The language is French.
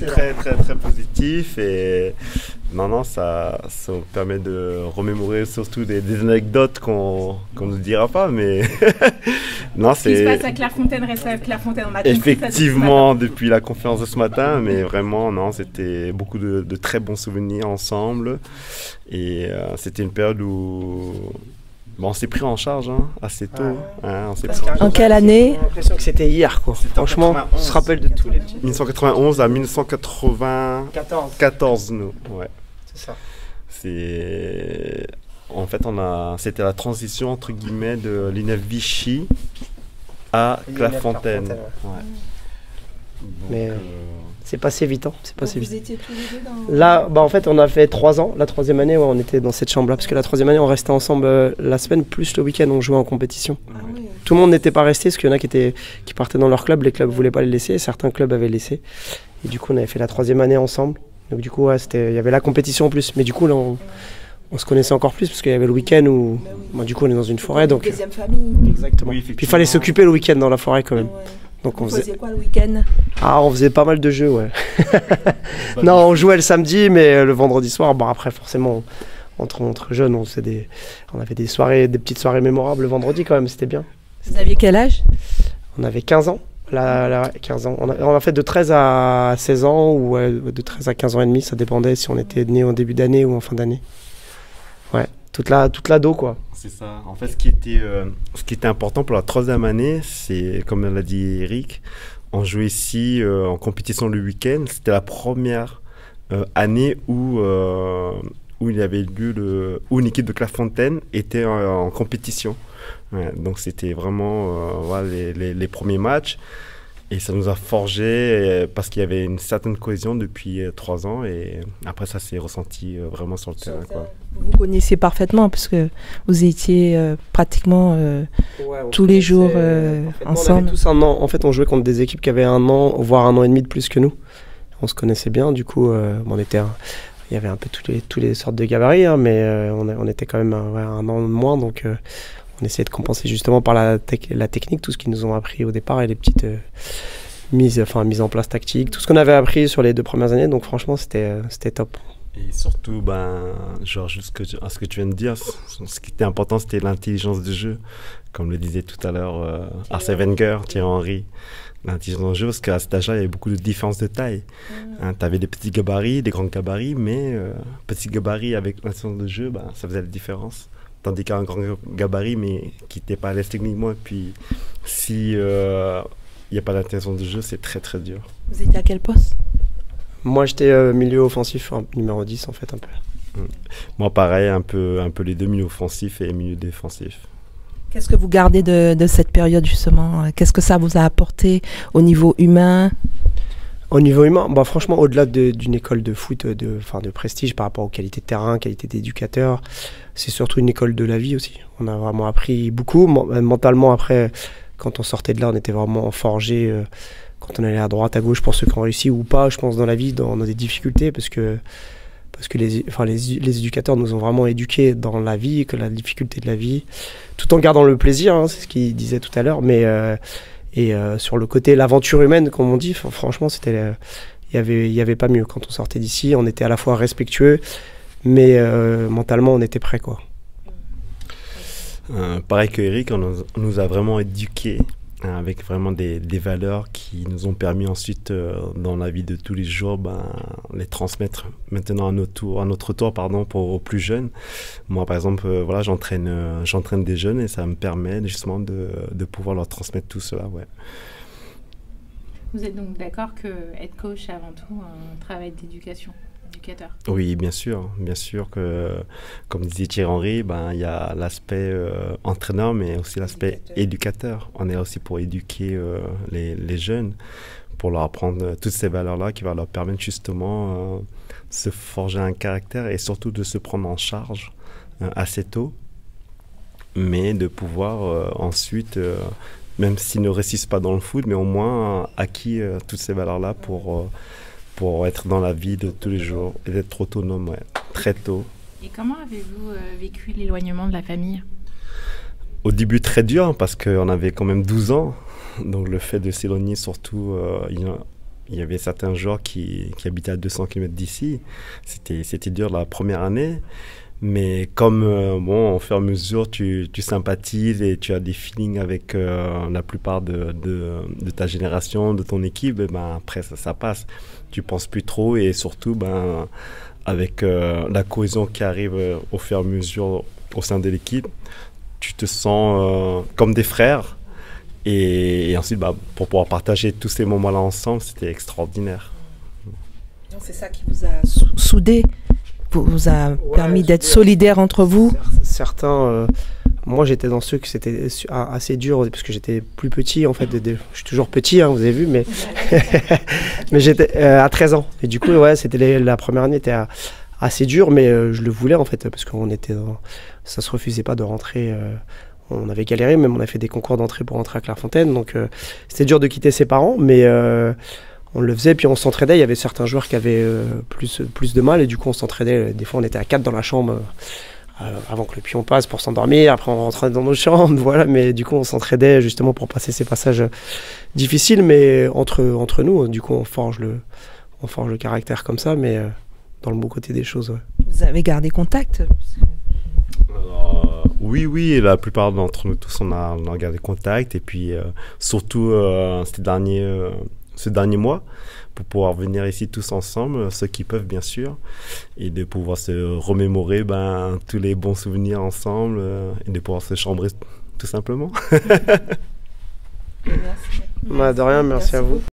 très très très positif et non, ça nous permet de remémorer surtout des anecdotes qu'on ne dira pas, mais non, Ce qui se passe à Clairefontaine reste à Clairefontaine. On a effectivement depuis la conférence de ce matin, mais vraiment, non, c'était beaucoup de très bons souvenirs ensemble et c'était une période où on s'est pris en charge assez tôt. En quelle année? J'ai l'impression que c'était hier, quoi. Franchement, on se rappelle de tous les petits. 1991 à 1994, nous. Ouais. C'est ça. En fait, c'était la transition entre guillemets de l'INEF Vichy à Clairefontaine. Ouais. Mais c'est passé vite, hein. C'est passé vite. Vous étiez tous les deux dans... Là, en fait, on a fait 3 ans. La 3e année, on était dans cette chambre-là. Parce que la 3e année, on restait ensemble la semaine, plus le week-end, on jouait en compétition. Oui. Tout le monde n'était pas resté, parce qu'il y en a qui partaient dans leur club. Les clubs ne voulaient pas les laisser. Certains clubs avaient laissé. Et du coup, on avait fait la 3e année ensemble. Donc du coup, il y avait la compétition en plus. Mais du coup, là, on se connaissait encore plus, parce qu'il y avait le week-end où... du coup, on est dans une forêt. Donc, deuxième famille. exactement. Oui, puis il fallait s'occuper le week-end dans la forêt quand même. Ouais. Donc Vous faisiez quoi le week-end? on faisait pas mal de jeux, ouais. Non, on jouait le samedi, mais le vendredi soir, après forcément, entre jeunes, on avait des petites soirées mémorables le vendredi quand même, c'était bien. Vous aviez quel âge? On avait 15 ans. 15 ans. On a fait de 13 à 16 ans ou de 13 à 15 ans et demi, ça dépendait si on était né en début d'année ou en fin d'année. Ouais, toute l'ado, quoi. C'est ça. En fait, ce qui était important pour la 3e année, c'est, comme l'a dit Eric, on jouait ici en compétition le week-end. C'était la première année où il y avait lieu où une équipe de Clairefontaine était en compétition. Ouais, donc c'était vraiment les premiers matchs. Et ça nous a forgé parce qu'il y avait une certaine cohésion depuis 3 ans et après ça s'est ressenti vraiment sur le terrain, quoi. Vous connaissiez parfaitement parce que vous étiez pratiquement tous les jours ensemble. On avait tous un an. En fait, on jouait contre des équipes qui avaient 1 an, voire 1 an et demi de plus que nous. On se connaissait bien, du coup, il y avait un peu toutes les sortes de gabarits, hein, mais on était quand même 1 an de moins, donc on essayait de compenser justement par la technique, tout ce qu'ils nous ont appris au départ et les petites mises en place tactiques, tout ce qu'on avait appris sur les 2 premières années. Donc franchement, c'était top. Et surtout, juste à ce que tu viens de dire, ce qui était important, c'était l'intelligence du jeu. Comme le disait tout à l'heure Arsène Wenger, Thierry Henry. L'intelligence du jeu, parce qu'à cet âge-là, il y avait beaucoup de différences de taille. Tu avais des petits gabarits, des grands gabarits, mais petits gabarits avec l'intelligence de jeu, ça faisait la différence. Tandis qu'un grand gabarit, mais qui n'était pas à l'aise techniquement, et puis si il n'y a pas d'intelligence de jeu, c'est très très dur. Vous étiez à quel poste? Moi, j'étais milieu offensif, numéro 10 en fait, un peu. Moi, pareil, un peu les 2 milieux offensifs et milieu défensif. Qu'est-ce que vous gardez de cette période justement? Qu'est-ce que ça vous a apporté au niveau humain? Au niveau humain, franchement, au-delà d'une école de foot de prestige par rapport aux qualités de terrain, qualité d'éducateur, c'est surtout une école de la vie aussi. On a vraiment appris beaucoup. Mentalement, après, quand on sortait de là, on était vraiment forgé. Quand on allait à droite, à gauche, pour ceux qui ont réussi ou pas, je pense, dans la vie, dans des difficultés, parce que les éducateurs nous ont vraiment éduqués dans la vie, que la difficulté de la vie, tout en gardant le plaisir, hein, c'est ce qu'il disait tout à l'heure, mais sur le côté, l'aventure humaine, comme on dit, franchement, il y avait pas mieux. Quand on sortait d'ici, on était à la fois respectueux, mais mentalement, on était prêts, quoi. Pareil que Eric, on nous a vraiment éduqués avec vraiment des valeurs qui nous ont permis ensuite, dans la vie de tous les jours, les transmettre maintenant à notre tour, pour aux plus jeunes. Moi, par exemple, j'entraîne des jeunes et ça me permet justement de pouvoir leur transmettre tout cela. Ouais. Vous êtes donc d'accord que être coach, c'est avant tout un travail d'éducation, éducateur? Oui, bien sûr que, comme disait Thierry Henry, il y a l'aspect entraîneur, mais aussi l'aspect éducateur. On est aussi pour éduquer les jeunes, pour leur apprendre toutes ces valeurs-là qui vont leur permettre justement de se forger un caractère et surtout de se prendre en charge assez tôt, mais de pouvoir ensuite, même s'ils ne réussissent pas dans le foot, mais au moins acquis toutes ces valeurs-là pour être dans la vie de tous les jours et d'être autonome, très tôt. Et comment avez-vous vécu l'éloignement de la famille? Au début, très dur, parce qu'on avait quand même 12 ans. Donc le fait de s'éloigner, surtout, il Il y avait certains joueurs qui habitaient à 200 km d'ici. C'était dur la première année. Mais comme, bon, au fur et à mesure, tu sympathises et tu as des feelings avec la plupart de ta génération, de ton équipe, et ben, après, ça passe. Tu penses plus trop et surtout, ben, avec la cohésion qui arrive au fur et à mesure au sein de l'équipe, tu te sens comme des frères. Et ensuite, bah, pour pouvoir partager tous ces moments-là ensemble, c'était extraordinaire. C'est ça qui vous a soudé, vous a permis d'être solidaires entre vous. Certains, moi j'étais dans ceux que c'était assez dur parce que j'étais plus petit en fait. Je suis toujours petit, hein, vous avez vu, mais mais j'étais à 13 ans. Et du coup, ouais, la première année était assez dure, mais je le voulais en fait parce qu'on était, ça se refusait pas de rentrer. On avait galéré, même on a fait des concours d'entrée pour rentrer à Clairefontaine, donc c'était dur de quitter ses parents, mais on le faisait, puis on s'entraidait. Il y avait certains joueurs qui avaient plus de mal, et du coup on s'entraidait. Des fois on était à 4 dans la chambre avant que le pion passe pour s'endormir, après on rentrait dans nos chambres, voilà, mais du coup on s'entraidait justement pour passer ces passages difficiles, mais entre nous, du coup on forge le caractère comme ça, mais dans le bon côté des choses. Ouais. Vous avez gardé contact? Oui, la plupart d'entre nous tous, on a gardé contact, et puis surtout ce dernier mois, pour pouvoir venir ici tous ensemble, ceux qui peuvent bien sûr, et de pouvoir se remémorer tous les bons souvenirs ensemble, et de pouvoir se chambrer tout simplement. Merci. De rien, merci à vous.